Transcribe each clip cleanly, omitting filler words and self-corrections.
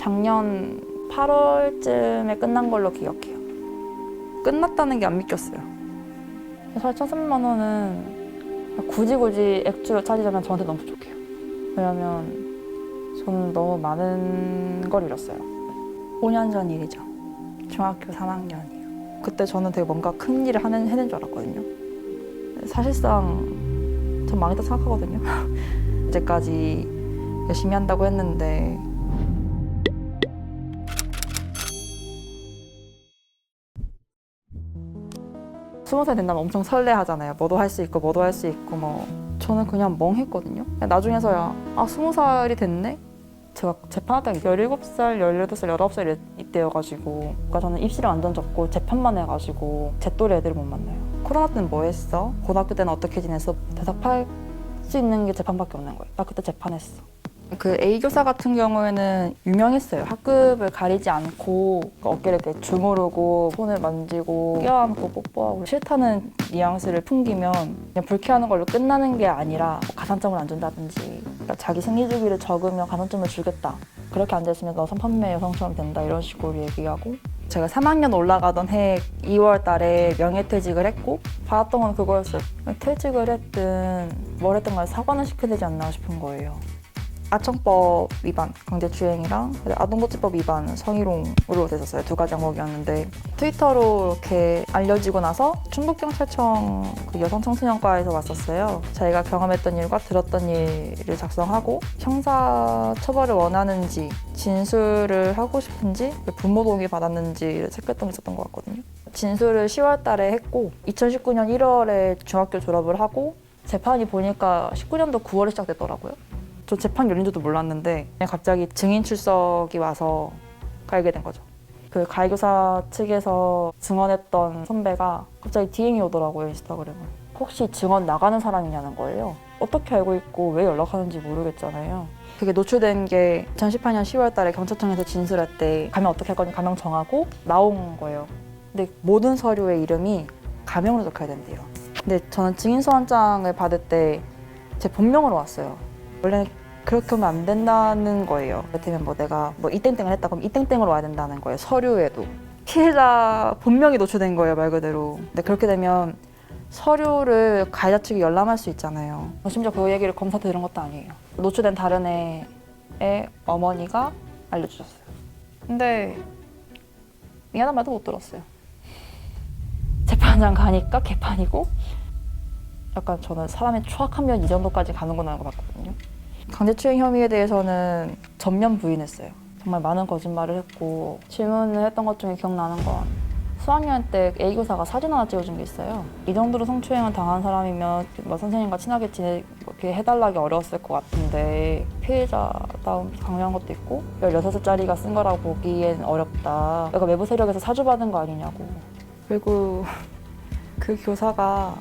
작년 8월쯤에 끝난 걸로 기억해요. 끝났다는 게 안 믿겼어요. 사실 1,300만 원은 굳이 액수를 찾으자면 저한테 너무 부족해요. 왜냐면 저는 너무 많은 걸 잃었어요. 5년 전 일이죠. 중학교 3학년이요. 그때 저는 되게 뭔가 큰 일을 해낸 줄 알았거든요. 사실상 전 망했다 생각하거든요. 이제까지 열심히 한다고 했는데 스무 살 된다면 엄청 설레하잖아요. 뭐도 할 수 있고 뭐도 할 수 있고 뭐 저는 그냥 멍했거든요. 나중에서야 20살이 됐네? 제가 재판할 때 17살, 18살, 19살 이때여가지고 그러니까 저는 입시를 완전 접고 재판만 해가지고 제 또래 애들을 못 만나요. 코로나 때는 뭐 했어? 고등학교 때는 어떻게 지냈어? 대답할 수 있는 게 재판밖에 없는 거예요. 나 그때 재판했어. 그 A교사 같은 경우에는 유명했어요. 학급을 가리지 않고 어깨를 이렇게 주무르고 손을 만지고 껴안고 뽀뽀하고 싫다는 뉘앙스를 풍기면 그냥 불쾌하는 걸로 끝나는 게 아니라 가산점을 안 준다든지 그러니까 자기 생리주기를 적으면 가산점을 주겠다. 그렇게 앉아있으면 너 성판매 여성처럼 된다 이런 식으로 얘기하고 제가 3학년 올라가던 해 2월 달에 명예퇴직을 했고 받았던 건 그거였어요. 퇴직을 했든 뭘 했든 간에 사과는 시켜야 되지 않나 싶은 거예요. 아청법 위반, 강제추행이랑 아동복지법 위반, 성희롱으로 됐었어요. 두 가지 항목이었는데 트위터로 이렇게 알려지고 나서 충북경찰청 그 여성청소년과에서 왔었어요. 자기가 경험했던 일과 들었던 일을 작성하고 형사 처벌을 원하는지 진술을 하고 싶은지 부모 동의 받았는지를 체크했던 게 있었던 것 같거든요. 진술을 10월 달에 했고 2019년 1월에 중학교 졸업을 하고 재판이 보니까 19년도 9월에 시작됐더라고요. 저 재판 열린 줄도 몰랐는데 그냥 갑자기 증인 출석이 와서 갈게 된 거죠. 그 가해교사 측에서 증언했던 선배가 갑자기 DM이 오더라고요, 인스타그램에. 혹시 증언 나가는 사람이냐는 거예요. 어떻게 알고 있고 왜 연락하는지 모르겠잖아요. 그게 노출된 게 2018년 10월 달에 경찰청에서 진술할 때 가명 어떻게 할 거니 가명 정하고 나온 거예요. 근데 모든 서류의 이름이 가명으로 적혀야 된대요. 근데 저는 증인서한장을 받을 때 제 본명으로 왔어요. 원래 그렇게 하면 안 된다는 거예요. 그렇다면 뭐 내가 뭐 이땡땡을 했다 그럼 이땡땡으로 와야 된다는 거예요. 서류에도. 피해자 본명이 노출된 거예요, 말 그대로. 근데 그렇게 되면 서류를 가해자 측이 열람할 수 있잖아요. 심지어 그 얘기를 검사한테 들은 것도 아니에요. 노출된 다른 애의 어머니가 알려주셨어요. 근데 미안한 말도 못 들었어요. 재판장 가니까 개판이고 약간 저는 사람의 추악하면 이 정도까지 가는구나 하고 봤거든요. 강제추행 혐의에 대해서는 전면 부인했어요. 정말 많은 거짓말을 했고 질문을 했던 것 중에 기억나는 건 수학여행 때 A교사가 사진 하나 찍어준 게 있어요. 이 정도로 성추행을 당한 사람이면 뭐 선생님과 친하게 지내게 해달라기 어려웠을 것 같은데 피해자다운 강요한 것도 있고 16살짜리가 쓴 거라고 보기엔 어렵다. 그러니까 외부 세력에서 사주받은 거 아니냐고. 그리고 그 교사가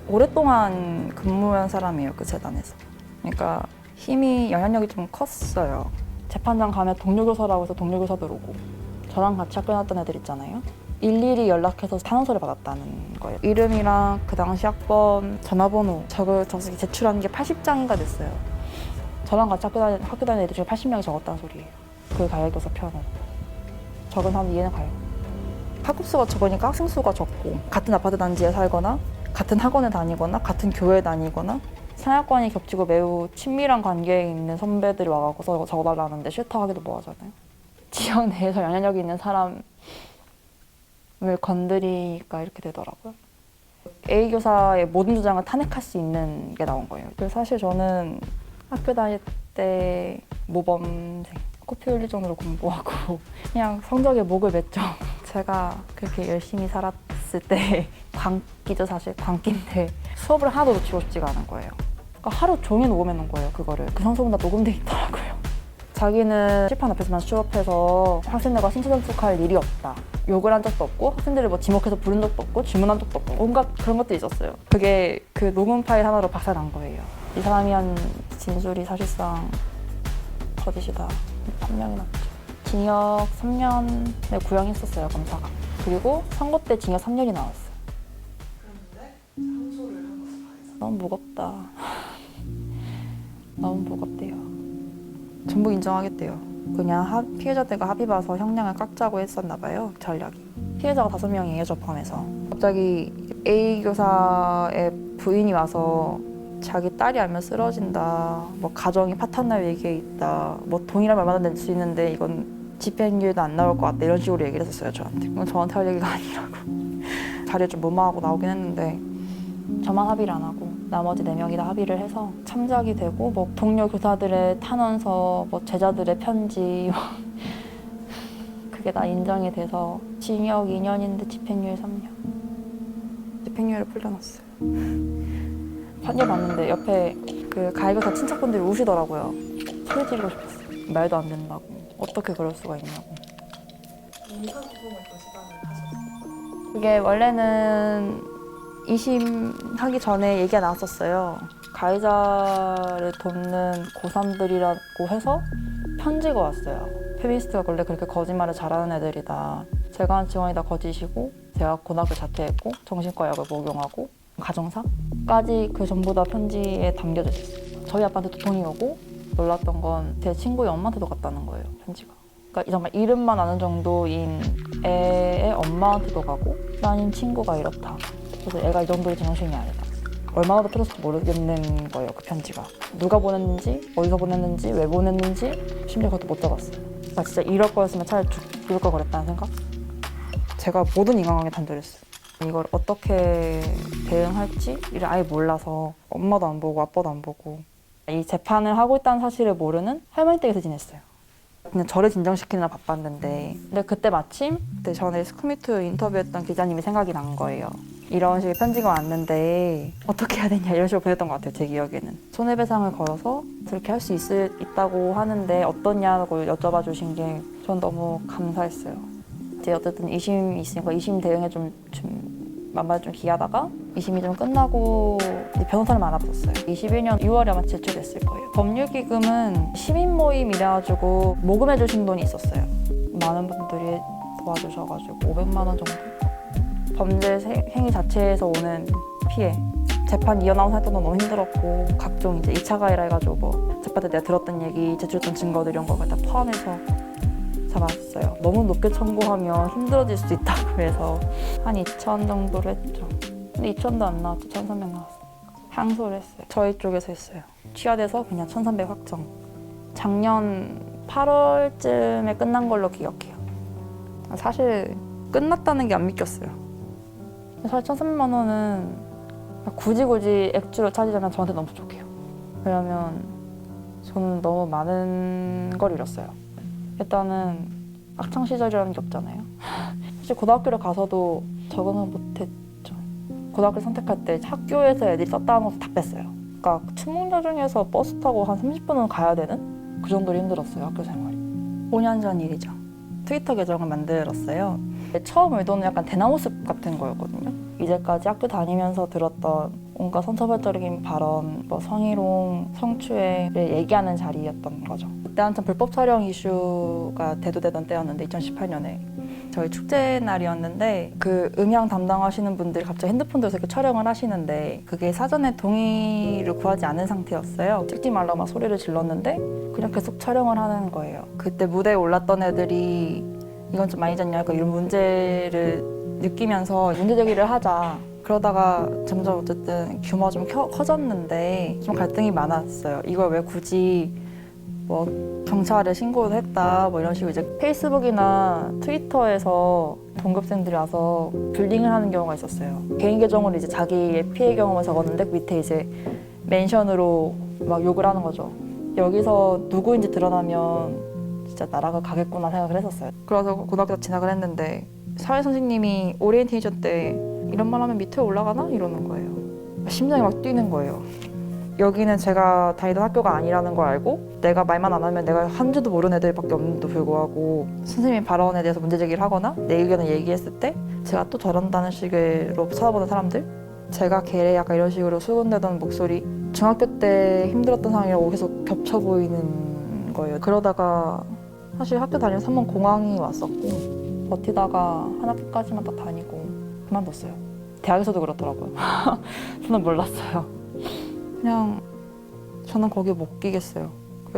오랫동안 근무한 사람이에요, 그 재단에서. 그러니까 힘이 영향력이 좀 컸어요. 재판장 가면 동료교사라고 해서 동료교사들 오고 저랑 같이 학교 나왔던 애들 있잖아요. 일일이 연락해서 탄원서를 받았다는 거예요. 이름이랑 그 당시 학번, 전화번호 적어서 제출한 게 80장인가 됐어요. 저랑 같이 학교 다니는 애들 중에 80명이 적었다는 소리예요. 그 가해교사 편은. 적은 사람 이해는 가요. 학급 수가 적으니까 학생 수가 적고 같은 아파트 단지에 살거나 같은 학원에 다니거나 같은 교회에 다니거나 생활관이 겹치고 매우 친밀한 관계에 있는 선배들이 와서 적어달라는데 싫다 하기도 뭐하잖아요. 지역 내에서 영향력이 있는 사람을 건드리니까 이렇게 되더라고요. A교사의 모든 주장을 탄핵할 수 있는 게 나온 거예요. 그래서 사실 저는 학교 다닐 때 모범생, 코피 흘릴 정도로 공부하고 그냥 성적에 목을 맸죠. 제가 그렇게 열심히 살았을 때 광기죠, 사실. 광기인데 수업을 하나도 놓치고 싶지가 않은 거예요. 그러니까 하루 종일 녹음해놓은 거예요, 그거를. 그 성적은 다 녹음돼 있더라고요. 자기는 칠판 앞에서만 수업해서 학생들과 신체접촉할 일이 없다. 욕을 한 적도 없고 학생들을 뭐 지목해서 부른 적도 없고 질문한 적도 없고 온갖 그런 것들이 있었어요. 그게 그 녹음 파일 하나로 박살난 거예요. 이 사람이 한 진술이 사실상 거짓이다. 판명이 났죠. 징역 3년을 구형했었어요, 검사가. 그리고 선고 때 징역 3년이 나왔어요. 그런데 항소를 한 것을 가해자. 너무 무겁다. 너무 무겁대요. 전부 인정하겠대요. 그냥 피해자들과 합의 봐서 형량을 깎자고 했었나 봐요. 전략이. 피해자가 5명이에요. 저 포함해서. 갑자기 A 교사의 부인이 와서 자기 딸이 알면 쓰러진다. 뭐 가정이 파탄날 위기에 있다. 뭐 돈이랑 얼마나 낼 수 있는데 이건 집행유예도 안 나올 것 같다. 이런 식으로 얘기를 했었어요. 저한테. 그건 저한테 할 얘기가 아니라고. 자리에 좀 무마하고 나오긴 했는데 저만 합의를 안 하고 나머지 4명이 다 합의를 해서 참작이 되고 뭐 동료 교사들의 탄원서, 뭐 제자들의 편지 그게 다 인정이 돼서 징역 2년인데 집행유예 3년. 집행유예를 풀려놨어요. 판결 봤는데 옆에 그 가해교사 친척분들이 우시더라고요. 소리 지르고 싶었어요. 말도 안 된다고. 어떻게 그럴 수가 있냐고. 민사소송을 결심하는 하셨어요. 그게 원래는 2심 하기 전에 얘기가 나왔었어요. 가해자를 돕는 고3들이라고 해서 편지가 왔어요. 페미니스트가 원래 그렇게 거짓말을 잘하는 애들이다. 제가 한 지원이 다 거짓이고 제가 고등학교 자퇴했고 정신과 약을 목용하고 가정사까지 그 전부 다 편지에 담겨져 있었어요. 저희 아빠한테 도통이 오고 놀랐던 건 제 친구의 엄마한테도 갔다는 거예요. 편지가. 그러니까 정말 이름만 아는 정도인 애의 엄마한테도 가고 나인 친구가 이렇다. 그래서 애가 이 정도의 정신이 아니다. 얼마나 더 틀어서 모르겠는 거예요. 그 편지가. 누가 보냈는지, 어디서 보냈는지, 왜 보냈는지 심지어 그것도 못 잡았어요. 나 진짜 이럴 거였으면 차라리 죽을 걸 그랬다는 생각? 제가 모든 인간관계 단절했어요. 이걸 어떻게 대응할지를 아예 몰라서 엄마도 안 보고 아빠도 안 보고 이 재판을 하고 있다는 사실을 모르는 할머니 댁에서 지냈어요. 그냥 저를 진정시키느라 바빴는데 근데 그때 마침 그때 전에 스쿠미투 인터뷰했던 기자님이 생각이 난 거예요. 이런 식의 편지가 왔는데 어떻게 해야 되냐 이런 식으로 보냈던 것 같아요. 제 기억에는. 손해배상을 걸어서 그렇게 할 수 있다고 하는데 어떠냐고 여쭤봐 주신 게 전 너무 감사했어요. 이제 어쨌든 2심이 있으니까 2심 대응에 좀 만만히 좀 기하다가 2심이 좀 끝나고 이제 변호사를 만났었어요. 21년 6월에 아마 제출됐을 거예요. 법률기금은 시민 모임 이래가지고 모금해 주신 돈이 있었어요. 많은 분들이 도와주셔가지고 500만 원 정도? 범죄 행위 자체에서 오는 피해. 재판 이어나온 할 때도 너무 힘들었고 각종 이제 2차 가해라 해가지고 뭐 재판 때 내가 들었던 얘기, 제출했던 증거들 이런 걸 다 포함해서 잡았어요. 너무 높게 청구하면 힘들어질 수 있다고 해서 한 2천 정도로 했죠. 근데 2천도 안 나왔죠. 1,300 나왔어요. 항소를 했어요. 저희 쪽에서 했어요. 취하돼서 그냥 1,300 확정. 작년 8월쯤에 끝난 걸로 기억해요. 사실 끝났다는 게 안 믿겼어요. 사실 1,300만 원은 굳이 액주를 찾으자면 저한테 너무 부족해요. 왜냐면 저는 너무 많은 걸 잃었어요. 일단은 학창시절이라는 게 없잖아요. 사실 고등학교를 가서도 적응을 못했죠. 고등학교 선택할 때 학교에서 애들이 썼다는 것도 다 뺐어요. 그러니까 추몽여 중에서 버스 타고 한 30분은 가야 되는 그 정도로 힘들었어요. 학교 생활이. 5년 전 일이죠. 트위터 계정을 만들었어요. 처음 의도는 약간 대나무숲 같은 거였거든요. 이제까지 학교 다니면서 들었던 온갖 선처발적인 발언, 뭐 성희롱, 성추행을 얘기하는 자리였던 거죠. 그때 한참 불법 촬영 이슈가 대두되던 때였는데 2018년에 저희 축제 날이었는데 그 음향 담당하시는 분들이 갑자기 핸드폰 들어서 이렇게 촬영을 하시는데 그게 사전에 동의를 구하지 않은 상태였어요. 찍지 말라고 막 소리를 질렀는데 그냥 계속 촬영을 하는 거예요. 그때 무대에 올랐던 애들이 이건 좀 아니지 않냐 이런 문제를 느끼면서 문제 제기를 하자. 그러다가 점점 어쨌든 규모가 좀 커졌는데 좀 갈등이 많았어요. 이걸 왜 굳이 뭐 경찰에 신고를 했다 뭐 이런 식으로 이제 페이스북이나 트위터에서 동급생들이 와서 불링을 하는 경우가 있었어요. 개인 계정으로 이제 자기의 피해 경험을 적었는데 그 밑에 이제 멘션으로 막 욕을 하는 거죠. 여기서 누구인지 드러나면 진짜 나라가 가겠구나 생각을 했었어요. 그래서 고등학교 진학을 했는데 사회 선생님이 오리엔테이션 때 이런 말 하면 밑에 올라가나? 이러는 거예요. 심장이 막 뛰는 거예요. 여기는 제가 다니던 학교가 아니라는 걸 알고 내가 말만 안 하면 내가 한지도 모르는 애들밖에 없는데도 불구하고 선생님의 발언에 대해서 문제 제기를 하거나 내 의견을 얘기했을 때 제가 또 저런다는 식으로 쳐다보는 사람들 제가 걔래 약간 이런 식으로 수군대던 목소리 중학교 때 힘들었던 상황이라고 계속 겹쳐 보이는 거예요. 그러다가 사실 학교 다니면서 한 번 공황이 왔었고 버티다가 한 학기까지만 딱 다니고 그만뒀어요. 대학에서도 그렇더라고요. 저는 몰랐어요. 그냥 저는 거기 못 끼겠어요.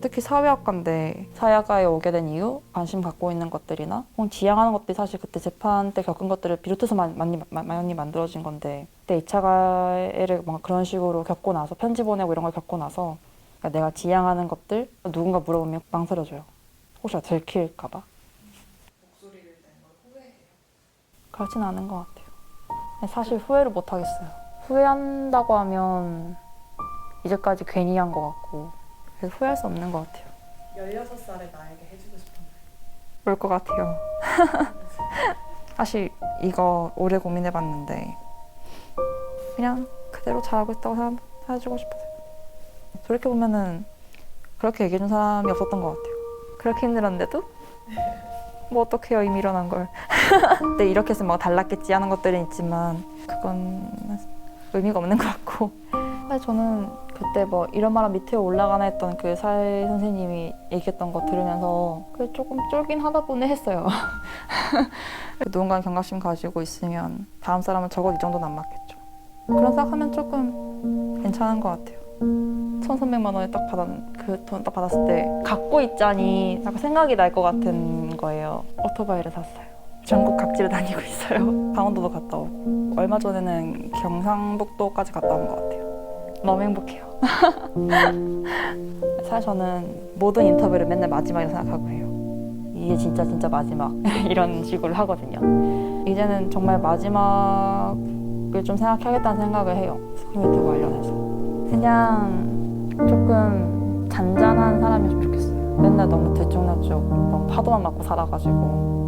특히 사회학과인데 사회학과에 오게 된 이유, 관심 갖고 있는 것들이나 혹은 지향하는 것들이 사실 그때 재판 때 겪은 것들을 비롯해서 많이 만들어진 건데 그때 2차 가해를 뭔가 그런 식으로 겪고 나서 편지 보내고 이런 걸 겪고 나서 그러니까 내가 지향하는 것들 누군가 물어보면 망설여져요. 혹시 들킬까 봐. 목소리를 낸 걸 후회해요. 그렇진 않은 것 같아요. 사실 후회를 못 하겠어요. 후회한다고 하면 이제까지 괜히 한 것 같고 그래서 후회할 수 없는 것 같아요. 16살의 나에게 해주고 싶은 올 것 같아요. 사실 이거 오래 고민해봤는데 그냥 그대로 잘하고 있다고 해주고 싶어요. 돌이켜보면은 그렇게 얘기해준 사람이 없었던 것 같아요. 그렇게 힘들었는데도 뭐 어떡해요, 이미 일어난 걸. 그때 이렇게 했으면 뭐 달랐겠지 하는 것들은 있지만 그건 의미가 없는 것 같고 사실 저는 그때 뭐 이런 말은 밑에 올라가나 했던 그 사회 선생님이 얘기했던 거 들으면서 그게 조금 쫄긴 하다 보네 했어요. 누군가 경각심 가지고 있으면 다음 사람은 적어도 이 정도는 안 맞겠죠. 그런 생각하면 조금 괜찮은 것 같아요. 1,300만 원에 그 돈 딱 받았을 때 갖고 있자니 약간 생각이 날 것 같은 거예요. 오토바이를 샀어요. 전국 각지를 다니고 있어요. 강원도도 갔다 오고 얼마 전에는 경상북도까지 갔다 온 것 같아요. 너무 행복해요. 사실 저는 모든 인터뷰를 맨날 마지막이라고 생각하고 해요. 이게 진짜 마지막 이런 식으로 하거든요. 이제는 정말 마지막을 좀 생각해야겠다는 생각을 해요. 스크린유튜브 관련해서. 그냥 조금 잔잔한 사람이었으면 좋겠어요. 맨날 너무 들쭉날쭉 너무 파도만 맞고 살아가지고